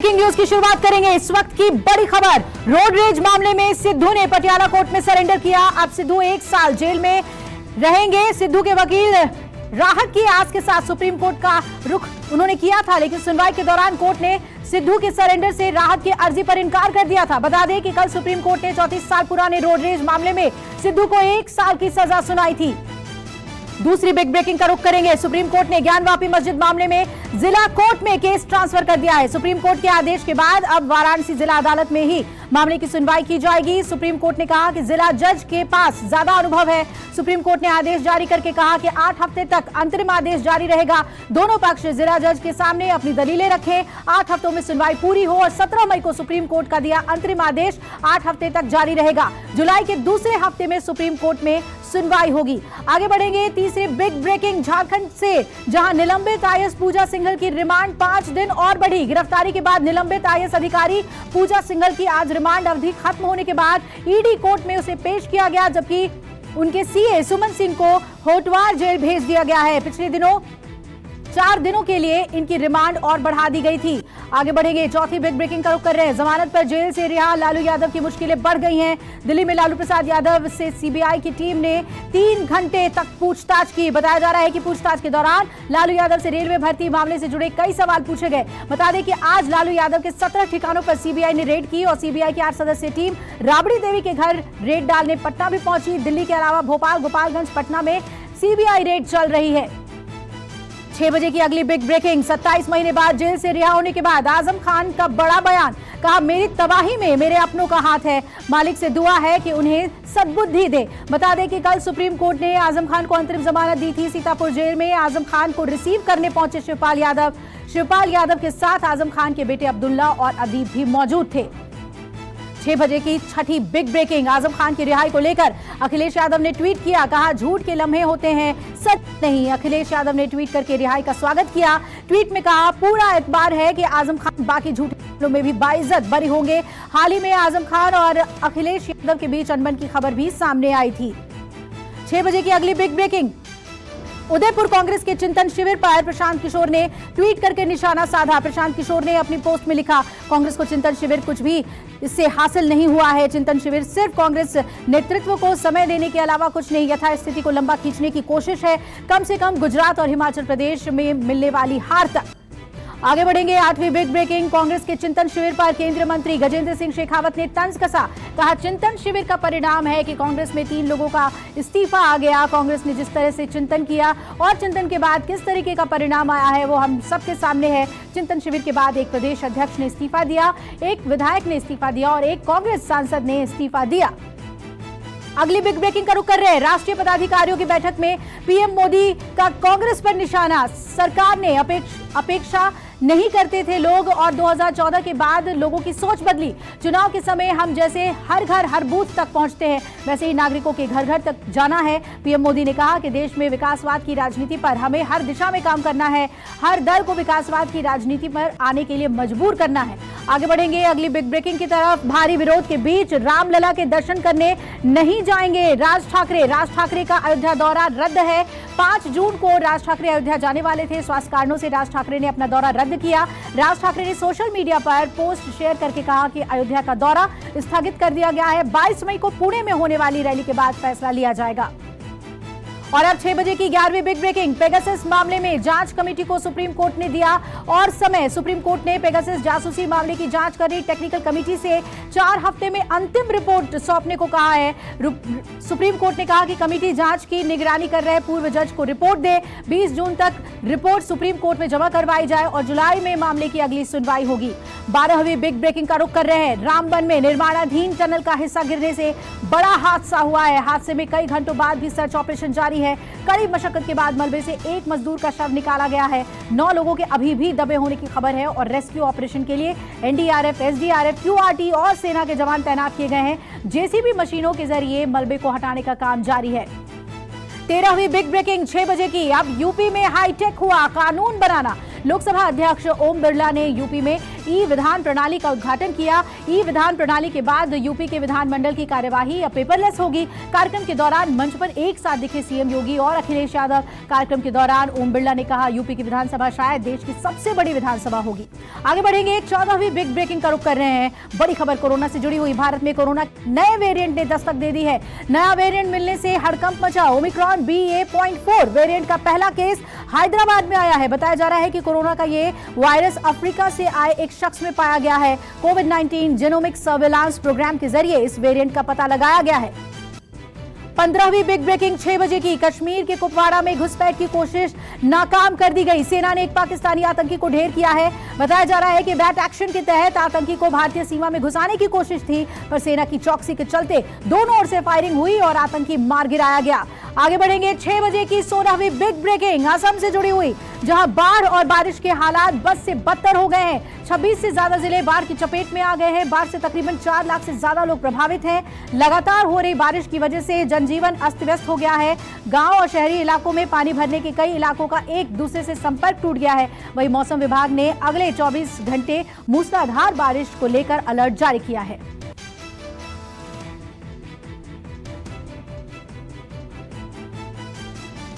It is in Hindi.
ब्रेकिंग न्यूज की शुरुआत करेंगे। इस वक्त की बड़ी खबर, रोड रेज मामले में सिद्धू ने पटियाला कोर्ट में सरेंडर किया। अब सिद्धू 1 साल जेल में रहेंगे। सिद्धू के वकील राहत की आस के साथ सुप्रीम कोर्ट का रुख उन्होंने किया था, लेकिन सुनवाई के दौरान कोर्ट ने सिद्धू के सरेंडर से राहत की अर्जी पर इनकार कर दिया था। बता दें कि कल सुप्रीम कोर्ट ने 34 साल पुराने रोड रेज मामले में सिद्धू को 1 साल की सजा सुनाई थी। दूसरी बिग ब्रेकिंग का रुख करेंगे। सुप्रीम कोर्ट ने ज्ञानवापी मस्जिद मामले में जिला कोर्ट में केस ट्रांसफर कर दिया है। सुप्रीम कोर्ट के आदेश के बाद अब वाराणसी जिला अदालत में ही मामले की सुनवाई की जाएगी। सुप्रीम कोर्ट ने कहा कि जिला जज के पास ज्यादा अनुभव है। सुप्रीम कोर्ट ने आदेश जारी करके कहा कि 8 हफ्ते तक अंतरिम आदेश जारी रहेगा। दोनों पक्ष जिला जज के सामने अपनी दलीलें रखें। 8 हफ्तों में सुनवाई पूरी हो और 17 मई को सुप्रीम कोर्ट का दिया अंतरिम आदेश 8 हफ्ते तक जारी रहेगा। जुलाई के दूसरे हफ्ते में सुप्रीम कोर्ट में सुनवाई होगी। आगे बढ़ेंगे तीसरी बिग ब्रेकिंग, झारखंड से जहां निलंबित आईएएस पूजा सिंघल की रिमांड 5 दिन और बढ़ी। गिरफ्तारी के बाद निलंबित आईएएस अधिकारी पूजा सिंघल की आज रिमांड अवधि खत्म होने के बाद ईडी कोर्ट में उसे पेश किया गया, जबकि उनके सीए सुमन सिंह को होटवार जेल भेज दिया गया है। पिछले दिनों 4 दिनों के लिए इनकी रिमांड और बढ़ा दी गई थी। आगे बढ़ेंगे, चौथी बिग ब्रेकिंग का रुख कर रहे हैं। जमानत पर जेल से रिहा लालू यादव की मुश्किलें बढ़ गई हैं। दिल्ली में लालू प्रसाद यादव से सीबीआई की टीम ने 3 घंटे तक पूछताछ की। बताया जा रहा है कि पूछताछ के दौरान लालू यादव से रेलवे भर्ती मामले से जुड़े कई सवाल पूछे गए। बता दें कि आज लालू यादव के 17 ठिकानों पर सीबीआई ने रेड की और सीबीआई की 8 सदस्यीय टीम राबड़ी देवी के घर रेड डालने पटना भी पहुंची। दिल्ली के अलावा भोपाल, गोपालगंज, पटना में सीबीआई रेड चल रही है। 6 बजे की अगली बिग ब्रेकिंग, 27 महीने बाद जेल से रिहा होने के बाद आजम खान का बड़ा बयान। कहा, मेरी तबाही में मेरे अपनों का हाथ है, मालिक से दुआ है कि उन्हें सद्बुद्धि दे। बता दें कि कल सुप्रीम कोर्ट ने आजम खान को अंतरिम जमानत दी थी। सीतापुर जेल में आजम खान को रिसीव करने पहुंचे शिवपाल यादव। शिवपाल यादव के साथ आजम खान के बेटे अब्दुल्ला और अदीब भी मौजूद थे। 6 बजे की छठी बिग ब्रेकिंग, आजम खान की रिहाई को लेकर अखिलेश यादव ने ट्वीट किया। कहा, झूठ के लम्हे होते हैं, सच नहीं। अखिलेश यादव ने ट्वीट करके रिहाई का स्वागत किया। ट्वीट में कहा, पूरा एतबार है कि आजम खान बाकी झूठे मामलों में भी बाइज्जत बरी होंगे। हाल ही में आजम खान और अखिलेश यादव के बीच अनबन की खबर भी सामने आई थी। 6 बजे की अगली बिग ब्रेकिंग, उदयपुर कांग्रेस के चिंतन शिविर पर प्रशांत किशोर ने ट्वीट करके निशाना साधा। प्रशांत किशोर ने अपनी पोस्ट में लिखा, कांग्रेस को चिंतन शिविर कुछ भी इससे हासिल नहीं हुआ है। चिंतन शिविर सिर्फ कांग्रेस नेतृत्व को समय देने के अलावा कुछ नहीं, यथास्थिति को लंबा खींचने की कोशिश है, कम से कम गुजरात और हिमाचल प्रदेश में मिलने वाली हार तक। आगे बढ़ेंगे, 8वीं बिग ब्रेकिंग, कांग्रेस के चिंतन शिविर पर केंद्रीय मंत्री गजेंद्र सिंह शेखावत ने तंज कसा। कहा, चिंतन शिविर का परिणाम है कि कांग्रेस में 3 लोगों का इस्तीफा आ गया। कांग्रेस ने जिस तरह से चिंतन किया और चिंतन के बाद किस तरीके का परिणाम आया है वो हम सबके सामने है। चिंतन शिविर के बाद एक प्रदेश अध्यक्ष ने इस्तीफा दिया, एक विधायक ने इस्तीफा दिया और एक कांग्रेस सांसद ने इस्तीफा दिया। अगली बिग ब्रेकिंग का रुख कर रहे हैं। राष्ट्रीय पदाधिकारियों की बैठक में पीएम मोदी का कांग्रेस पर निशाना। सरकार ने अपेक्षा नहीं करते थे लोग और 2014 के बाद लोगों की सोच बदली। चुनाव के समय हम जैसे हर घर हर बूथ तक पहुंचते हैं, वैसे ही नागरिकों के घर घर तक जाना है। पीएम मोदी ने कहा कि देश में विकासवाद की राजनीति पर हमें हर दिशा में काम करना है, हर दल को विकासवाद की राजनीति पर आने के लिए मजबूर करना है। आगे बढ़ेंगे अगली बिग ब्रेकिंग की तरफ। भारी विरोध के बीच रामलला के दर्शन करने नहीं जाएंगे राज ठाकरे का अयोध्या दौरा रद्द है। 5 जून को राज ठाकरे अयोध्या जाने वाले थे। स्वास्थ्य कारणों से राज ठाकरे ने अपना दौरा रद्द किया। राज ठाकरे ने सोशल मीडिया पर पोस्ट शेयर करके कहा कि अयोध्या का दौरा स्थगित कर दिया गया है। 22 मई को पुणे में होने वाली रैली के बाद फैसला लिया जाएगा। और अब 6 बजे की 11वीं बिग ब्रेकिंग, पेगासस मामले में जांच कमेटी को सुप्रीम कोर्ट ने दिया और समय। सुप्रीम कोर्ट ने पेगासस जासूसी मामले की जांच कर रही टेक्निकल कमेटी से 4 हफ्ते में अंतिम रिपोर्ट सौंपने को कहा है। सुप्रीम कोर्ट ने कहा कि कमेटी जांच की निगरानी कर रहे पूर्व जज को रिपोर्ट दे। 20 जून तक रिपोर्ट सुप्रीम कोर्ट में जमा करवाई जाए और जुलाई में मामले की अगली सुनवाई होगी। 12वीं बिग ब्रेकिंग का रुख कर रहे हैं। रामबन में निर्माणाधीन टनल का हिस्सा गिरने से बड़ा हादसा हुआ है। हादसे में कई घंटों बाद भी सर्च ऑपरेशन जारी है। कड़ी मशक्कत के बाद मलबे से एक मजदूर का शव निकाला गया है। 9 लोगों के अभी भी दबे होने की खबर है और रेस्क्यू ऑपरेशन के लिए एनडीआरएफ, एसडीआरएफ, क्यूआरटी और सेना के जवान तैनात किए गए हैं। जेसीबी मशीनों के जरिए मलबे को हटाने का काम जारी है। 13वीं बिग ब्रेकिंग 6 बजे की, अब यूपी में हाईटेक हुआ कानून बनाना। लोकसभा अध्यक्ष ओम बिरला ने यूपी में ई विधान प्रणाली का उद्घाटन किया। ई विधान प्रणाली के बाद यूपी के विधानमंडल की कार्यवाही अब पेपरलेस होगी। कार्यक्रम के दौरान मंच पर एक साथ दिखे सीएम योगी और अखिलेश यादव। कार्यक्रम के दौरान ओम बिरला ने कहा, यूपी की विधानसभा शायद देश की सबसे बड़ी विधानसभा होगी। आगे बढ़ेंगे, 14वीं बिग ब्रेकिंग का रुख कर रहे हैं। बड़ी खबर कोरोना से जुड़ी हुई। भारत में कोरोना नए वेरिएंट ने दस्तक दे दी है। नया वेरिएंट मिलने से हड़कंप मचा। ओमिक्रॉन BA.4 वेरिएंट का पहला केस हैदराबाद में आया है। बताया जा रहा है कि कोरोना का ये वायरस अफ्रीका से आए एक शख्स में पाया गया है। कोविड-19 जेनोमिक सर्वेलांस प्रोग्राम के जरिए इस वेरिएंट का पता लगाया गया है। 15वीं बिग ब्रेकिंग 6 बजे की। कश्मीर के कुपवाड़ा में घुसपैठ की कोशिश नाकाम कर दी गई। सेना ने एक पाकिस्तानी आतंकी को ढेर किया है। बताया जा रहा है कि बैट एक्शन के तहत आतंकी को भारतीय सीमा में घुसाने की कोशिश थी, पर सेना की चौकसी के चलते दोनों ओर से फायरिंग हुई और आतंकी मार गिराया गया। आगे बढ़ेंगे, 6 बजे की 16वीं बिग ब्रेकिंग असम से जुड़ी हुई, जहां बाढ़ और बारिश के हालात बद से बदतर हो गए हैं। 26 से ज्यादा जिले बाढ़ की चपेट में आ गए हैं। बाढ़ से तकरीबन 4 लाख से ज्यादा लोग प्रभावित हैं। लगातार हो रही बारिश की वजह से जनजीवन अस्त व्यस्त हो गया है। गांव और शहरी इलाकों में पानी भरने के कई इलाकों का एक दूसरे से संपर्क टूट गया है। वहीं मौसम विभाग ने अगले 24 घंटे मूसलाधार बारिश को लेकर अलर्ट जारी किया है।